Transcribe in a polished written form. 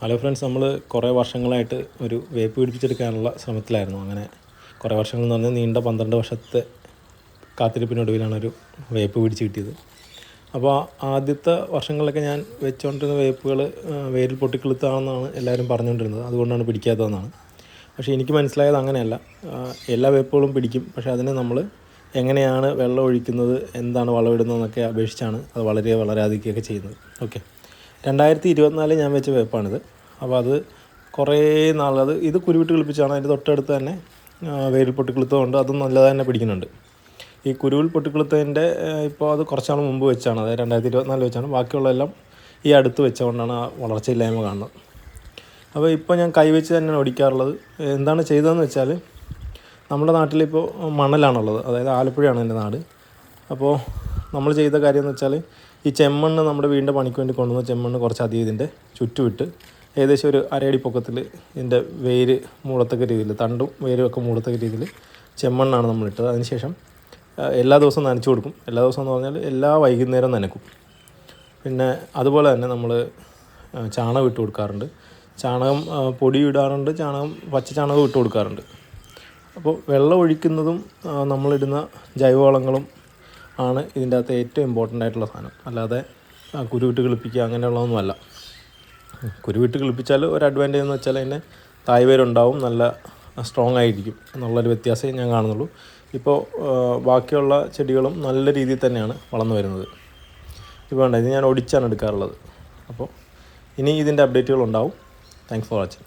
Hello friends, നമ്മൾ കുറേ വർഷങ്ങളായിട്ട് ഒരു വേപ്പ് പിടിപ്പിച്ചെടുക്കാനുള്ള ശ്രമത്തിലായിരുന്നു. അങ്ങനെ കുറേ വർഷങ്ങൾ എന്ന് പറഞ്ഞാൽ നീണ്ട 12 വർഷത്തെ കാത്തിരിപ്പിനൊടുവിലാണ് ഒരു വേപ്പ് പിടിച്ച് കിട്ടിയത്. അപ്പോൾ ആദ്യത്തെ വർഷങ്ങളിലൊക്കെ ഞാൻ വെച്ചുകൊണ്ടിരുന്ന വേപ്പുകൾ വേരിൽ പൊട്ടിക്കിളുത്താണെന്നാണ് എല്ലാവരും പറഞ്ഞുകൊണ്ടിരുന്നത്. അതുകൊണ്ടാണ് പിടിക്കാത്തതെന്നാണ്. പക്ഷേ എനിക്ക് മനസ്സിലായത് അങ്ങനെയല്ല. എല്ലാ വേപ്പുകളും പിടിക്കും, പക്ഷേ അതിന് നമ്മൾ എങ്ങനെയാണ് വെള്ളം ഒഴിക്കുന്നത്, എന്താണ് വളമിടുന്നതെന്നൊക്കെ അപേക്ഷിച്ചാണ് അത് വളരാതിരിക്കുകയൊക്കെ ചെയ്യുന്നത്. ഓക്കെ, 2024 ഞാൻ വെച്ച വേപ്പാണിത്. അപ്പോൾ അത് കുറേ നാളത് ഇത് കുരുവിട്ട് കിളിപ്പിച്ചാണ്. അതിൻ്റെ തൊട്ടടുത്ത് തന്നെ വേരിൽ പൊട്ടിക്കിളുത്തതുകൊണ്ട് അതും നല്ലത് തന്നെ പിടിക്കുന്നുണ്ട്. ഈ കുരുവിൽ പൊട്ടിക്കിളുത്തതിൻ്റെ ഇപ്പോൾ അത് കുറച്ചാൾ മുമ്പ് വെച്ചാണ്, അതായത് 2024 വെച്ചാണ്. ബാക്കിയുള്ളതെല്ലാം ഈ അടുത്ത് വെച്ചുകൊണ്ടാണ് ആ വളർച്ചയില്ലായ്മ കാണുന്നത്. അപ്പോൾ ഇപ്പോൾ ഞാൻ കൈവച്ച് തന്നെയാണ് ഒടിക്കാറുള്ളത്. എന്താണ് ചെയ്തതെന്ന് വെച്ചാൽ, നമ്മുടെ നാട്ടിലിപ്പോൾ മണലാണുള്ളത്, അതായത് ആലപ്പുഴയാണ് എൻ്റെ നാട്. അപ്പോൾ നമ്മൾ ചെയ്ത കാര്യം എന്ന് വെച്ചാൽ, ഈ ചെമ്മണ്ണ് നമ്മുടെ വീടിൻ്റെ പണിക്ക് വേണ്ടി കൊണ്ടുവന്ന ചെമ്മണ്ണ് കുറച്ചധികം ഇതിൻ്റെ ചുറ്റുമിട്ട് ഏകദേശം ഒരു അരയടി പൊക്കത്തിൽ ഇതിൻ്റെ വേര് മൂടത്തക്ക രീതിയിൽ, തണ്ടും വേരും ഒക്കെ മൂടത്തക്ക രീതിയിൽ ചെമ്മണ്ണാണ് നമ്മളിട്ടത്. അതിനുശേഷം എല്ലാ ദിവസവും നനച്ചു കൊടുക്കും. എല്ലാ ദിവസവും എന്ന് പറഞ്ഞാൽ എല്ലാ വൈകുന്നേരം നനക്കും. പിന്നെ അതുപോലെ തന്നെ നമ്മൾ ചാണകം ഇട്ട് കൊടുക്കാറുണ്ട്. ചാണകം പൊടി ഇടാറുണ്ട്, പച്ച ചാണകം ഇട്ട് കൊടുക്കാറുണ്ട്. അപ്പോൾ വെള്ളം ഒഴിക്കുന്നതും നമ്മളിടുന്ന ജൈവവളങ്ങളും ആണ് ഇതിൻ്റെ അകത്ത് ഏറ്റവും ഇമ്പോർട്ടൻ്റ് ആയിട്ടുള്ള സാധനം. അല്ലാതെ കുരുവിട്ട് കിളിപ്പിക്കുക അങ്ങനെയുള്ളതൊന്നുമല്ല. കുരുവിട്ട് കിളിപ്പിച്ചാൽ ഒരു അഡ്വാൻറ്റേജ് എന്ന് വെച്ചാൽ അതിൻ്റെ തായ്വേരുണ്ടാവും, നല്ല സ്ട്രോങ് ആയിരിക്കും എന്നുള്ളൊരു വ്യത്യാസമേ ഞാൻ കാണുന്നുള്ളൂ. ഇപ്പോൾ ബാക്കിയുള്ള ചെടികളും നല്ല രീതിയിൽ തന്നെയാണ് വളർന്നു വരുന്നത്. ഇപ്പോൾ ഇത് ഞാൻ ഒടിച്ചാണ് എടുക്കാറുള്ളത്. അപ്പോൾ ഇനി ഇതിൻ്റെ അപ്ഡേറ്റുകളുണ്ടാവും. Thanks for watching.